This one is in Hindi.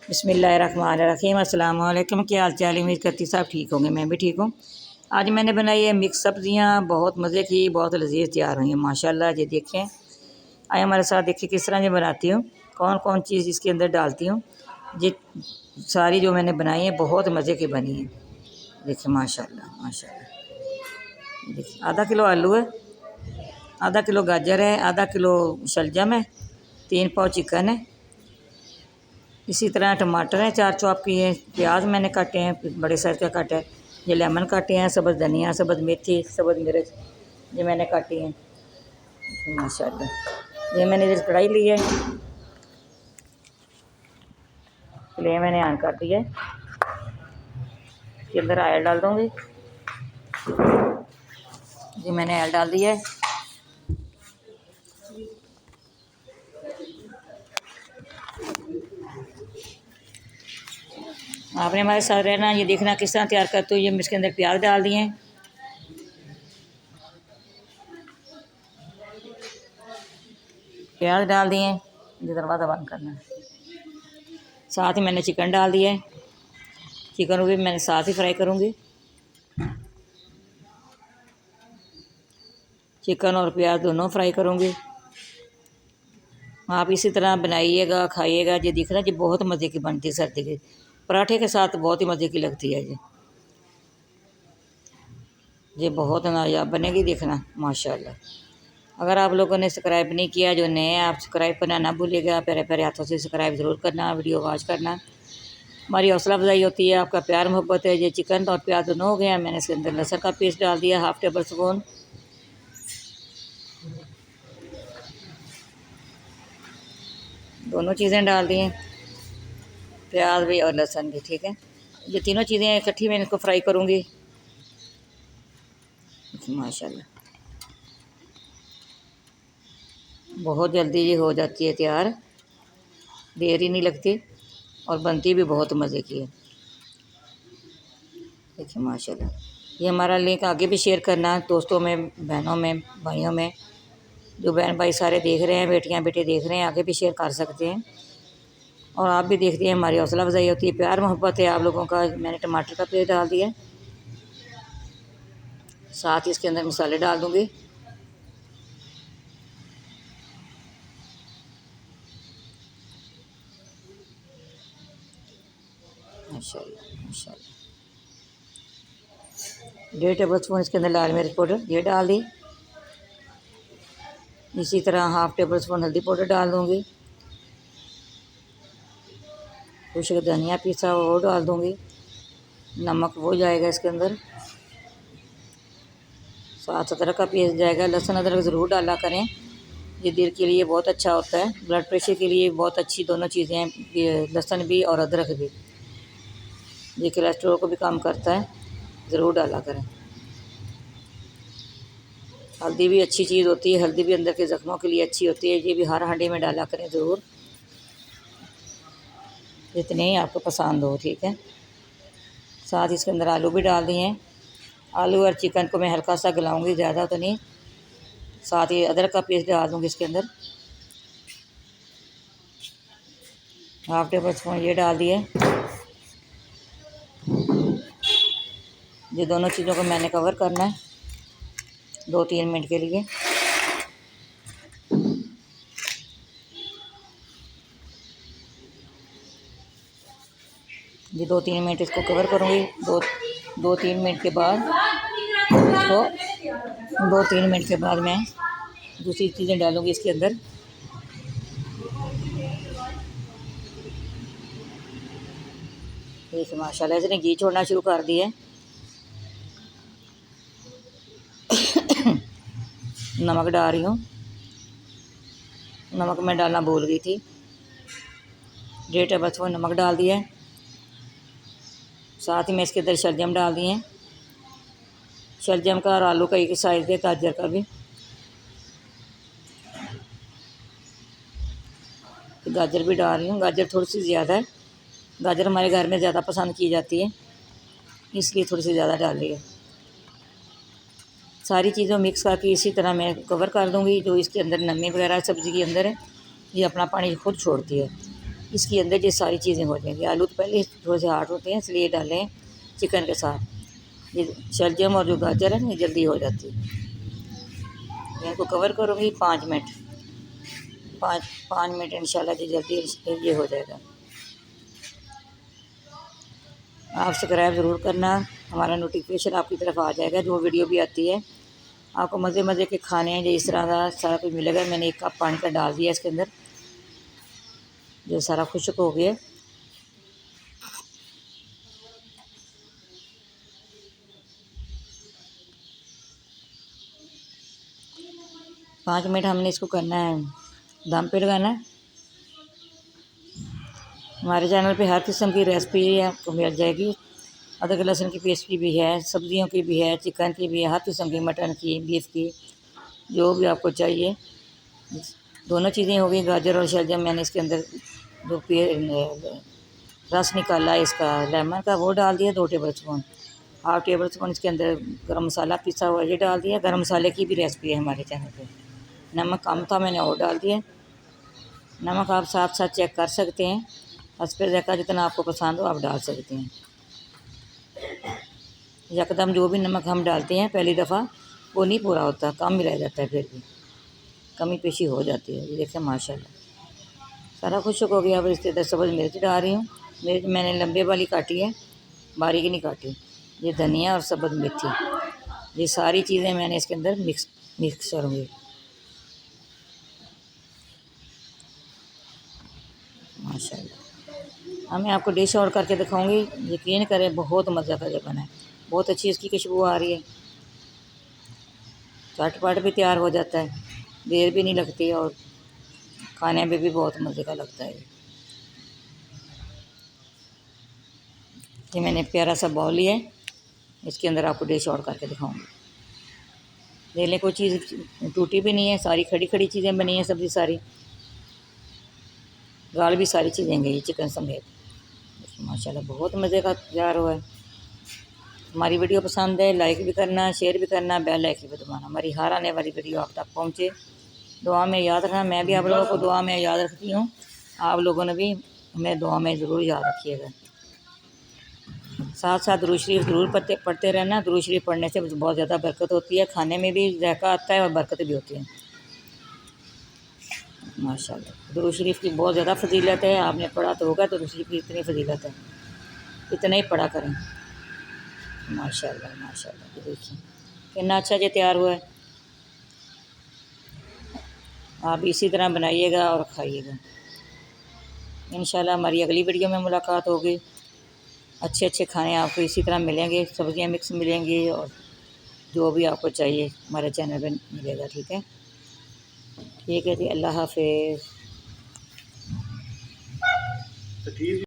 बिस्मिल्लाहिर्रहमानिर्रहीम। अस्सलाम वालेकुम। क्या हाल चाल है? उम्मीद करती साहब ठीक होंगे, मैं भी ठीक हूँ। आज मैंने बनाई है मिक्स सब्जियाँ, बहुत मज़े की, बहुत लजीज तैयार हुई हैं माशाल्लाह। ये देखें, आए हमारे साथ, देखिए किस तरह ये बनाती हूँ, कौन कौन चीज़ इसके अंदर डालती हूँ। ये सारी जो मैंने बनाई है बहुत मज़े की बनी है। देखिए माशाल्लाह माशाल्लाह। देखिए आधा किलो आलू है, आधा किलो गाजर है, आधा किलो शलजम है, 3 पाव चिकन है, इसी तरह टमाटर हैं 4 चॉप किए, प्याज मैंने काटे हैं, बड़े साइज़ का काटा है, ये लेमन काटे हैं, सब्ज़ धनिया, सब्ज़ मेथी, सब्ज़ मिर्च ये मैंने काटी हैं माशाल्लाह। ये मैंने इधर कढ़ाई ली है, फ्लेम मैंने ऑन कर दिया है, इसके अंदर ऑयल डाल दूँगी। ये मैंने ऑयल डाल दिया है। आपने हमारे साथ रहना, ये देखना किस तरह तैयार करते हो। ये इसके अंदर प्याज डाल दिए हैं, प्याज डाल दिए हैं, ये दरवाज़ा बंद करना है। साथ ही मैंने चिकन डाल दिया है, चिकन को भी मैंने साथ ही फ्राई करूँगी। चिकन और प्याज दोनों फ्राई करूँगी। आप इसी तरह बनाइएगा, खाइएगा। ये दिख रहा है, ये बहुत मज़े की बनती है सर्दी के पराठे के साथ, बहुत ही मज़े की लगती है। ये बहुत नायाब बनेगी, देखना माशाल्लाह। अगर आप लोगों ने सब्सक्राइब नहीं किया, जो नए हैं, आप सब्सक्राइब करना ना भूलिएगा। प्यारे प्यारे हाथों से सब्सक्राइब ज़रूर करना, वीडियो वॉच करना, हमारी हौसला अफजाई होती है, आपका प्यार मोहब्बत है। ये चिकन और प्याज दोनों हो गए हैं। मैंने इसके अंदर लहसुन का पेस्ट डाल दिया, 1/2 टेबल स्पून। दोनों चीज़ें डाल दी हैं, प्याज भी और लहसुन भी, ठीक है। ये तीनों चीज़ें इकट्ठी मैं इसको फ्राई करूँगी माशाल्लाह। बहुत जल्दी ये हो जाती है तैयार, देर ही नहीं लगती और बनती भी बहुत मज़े की है। देखिए माशाल्लाह। ये हमारा लिंक आगे भी शेयर करना दोस्तों में, बहनों में, भाइयों में। जो बहन भाई सारे देख रहे हैं, बेटियां बेटे देख रहे हैं, आगे भी शेयर कर सकते हैं। और आप भी देखते हैं, हमारी हौसला अफजाई होती है, प्यार मोहब्बत है आप लोगों का। मैंने टमाटर का पेस्ट डाल दिया, साथ ही इसके अंदर मसाले डाल दूँगी। माशाल्लाह माशाल्लाह। 1.5 टेबल स्पून इसके अंदर लाल मिर्च पाउडर ये डाल दी। इसी तरह 1/2 टेबल स्पून हल्दी पाउडर डाल दूँगी। कुछ धनिया पीसा वो डाल दूँगी। नमक वो जाएगा इसके अंदर, साथ अदरक का पेस्ट जाएगा। लहसुन अदरक ज़रूर डाला करें, ये दिल के लिए बहुत अच्छा होता है, ब्लड प्रेशर के लिए बहुत अच्छी दोनों चीज़ें हैं, लहसुन भी और अदरक भी। ये कोलेस्ट्रॉल को भी कम करता है, ज़रूर डाला करें। हल्दी भी अच्छी चीज़ होती है, हल्दी भी अंदर के ज़ख्मों के लिए अच्छी होती है। ये भी हर हांडी में डाला करें ज़रूर, जितने ही आपको पसंद हो, ठीक है। साथ इसके अंदर आलू भी डाल दिए हैं। आलू और चिकन को मैं हल्का सा गलाऊंगी, ज़्यादा तो नहीं। साथ ही अदरक का पेस्ट डाल दूँगी इसके अंदर, 1/2 टेबल स्पून ये डाल दिए। ये दोनों चीज़ों को मैंने कवर करना है 2-3 मिनट के लिए। ये 2-3 मिनट इसको कवर करूँगी। 2-3 मिनट के बाद इसको 2-3 मिनट के बाद मैं दूसरी चीज़ें डालूँगी इसके अंदर। देखिए माशाल्लाह, इसने घी छोड़ना शुरू कर दिया है। नमक डाल रही हूँ, नमक मैं डालना भूल गई थी। 1.5 टेबल स्पून नमक डाल दिया है। साथ ही मैं इसके अंदर शलजम डाल दिए हैं, शलजम का और आलू का एक साइज़ है, गाजर का भी। गाजर भी डाल रही हूँ, गाजर थोड़ी सी ज़्यादा है, गाजर हमारे घर में ज़्यादा पसंद की जाती है, इसलिए थोड़ी सी ज़्यादा डाल रही है। सारी चीज़ों मिक्स करके इसी तरह मैं कवर कर दूँगी। जो इसके अंदर नमी वगैरह सब्ज़ी के अंदर है, ये अपना पानी खुद छोड़ती है। इसके अंदर ये सारी चीज़ें हो जाएंगी। आलू तो पहले थोड़े से हार्ड होते हैं इसलिए डाले हैं चिकन के साथ। ये शलजम और जो गाजर है ना जल्दी हो जाती है। मैं इनको कवर करूँगी 5 मिनट, 5 मिनट इंशाल्लाह जी जल्दी ये हो जाएगा। आप सब्सक्राइब ज़रूर करना, हमारा नोटिफिकेशन आपकी तरफ आ जाएगा जो वीडियो भी आती है। आपको मज़े मज़े के खाने हैं जो इस तरह का सारा कुछ मिलेगा। मैंने 1 कप पानी का डाल दिया इसके अंदर, जो सारा खुश्क हो गया। पाँच मिनट हमने इसको करना है, दम पे लगाना है। हमारे चैनल पे हर किस्म की रेसिपी आपको मिल जाएगी। अदरक लहसुन की पेस्ट की भी है, सब्जियों की भी है, चिकन की भी है, हर किस्म की, मटन की, बीफ की, जो भी आपको चाहिए। दोनों चीज़ें हो गई, गाजर और शलजम। मैंने इसके अंदर जो रस निकाला है इसका लेमन का वो डाल दिया 2 टेबल स्पून। 1/2 टेबल स्पून इसके अंदर गरम मसाला पिसा हुआ ये डाल दिया। गरम मसाले की भी रेसिपी है हमारे चैनल पे। नमक कम था मैंने और डाल दिया। नमक आप साथ साथ चेक कर सकते हैं, हस्बे ज़ायक़ा जितना आपको पसंद हो आप डाल सकते हैं। यकदम जो भी नमक हम डालते हैं पहली दफ़ा वो नहीं पूरा होता, कम ही रह जाता है, फिर भी कमी पेशी हो जाती है। ये देखिए माशाल्लाह सारा कुछ हो गया। अब इसके अंदर सब्ज़ मिर्च डाल रही हूँ। मिर्च मैंने लंबे वाली काटी है, बारीक नहीं काटी। ये धनिया और सब्ज़ मेथी, ये सारी चीज़ें मैंने इसके अंदर मिक्स करूँगी। माशाल्लाह मैं आपको डिश और करके दिखाऊंगी, यकीन करें बहुत मज़े का ये बना है। बहुत अच्छी इसकी खुशबू आ रही है, झटपट भी तैयार हो जाता है, देर भी नहीं लगती और खाने में भी बहुत मज़े का लगता है। ये मैंने प्यारा सा बाउल लिया है, इसके अंदर आपको डिश और करके दिखाऊंगी। देख लें कोई चीज़ टूटी भी नहीं है, सारी खड़ी खड़ी चीज़ें बनी हैं, सब्ज़ी सारी गाल भी सारी चीज़ें गई चिकन समेत। माशाल्लाह बहुत मज़े का तैयार हुआ है। हमारी वीडियो पसंद है लाइक भी करना, शेयर भी करना, बेल आइकन भी दबाना, हमारी हर आने वाली वीडियो आप तक पहुँचे। दुआ में याद रखना, मैं भी आप लोगों को दुआ में याद रखती हूँ, आप लोगों ने भी हमें दुआ में ज़रूर याद रखिएगा। साथ साथ दुरूद शरीफ ज़रूर पढ़ते रहना। दुरूद शरीफ पढ़ने से बहुत ज़्यादा बरकत होती है, खाने में भी जायका आता है और बरकत भी होती है। माशाल्लाह दुरूद शरीफ की बहुत ज़्यादा फजीलत है, आपने पढ़ा तो होगा दुरूद शरीफ की इतनी फजीलत है, इतना ही पढ़ा करें। माशाल्लाह माशाल्लाह देखिए कितना अच्छा ये तैयार हुआ है। आप इसी तरह बनाइएगा और खाइएगा। इंशाल्लाह हमारी अगली वीडियो में मुलाकात होगी। अच्छे अच्छे खाने आपको इसी तरह मिलेंगे, सब्ज़ियाँ मिक्स मिलेंगी और जो भी आपको चाहिए हमारे चैनल पे मिलेगा। ठीक है जी, अल्लाह हाफिज़।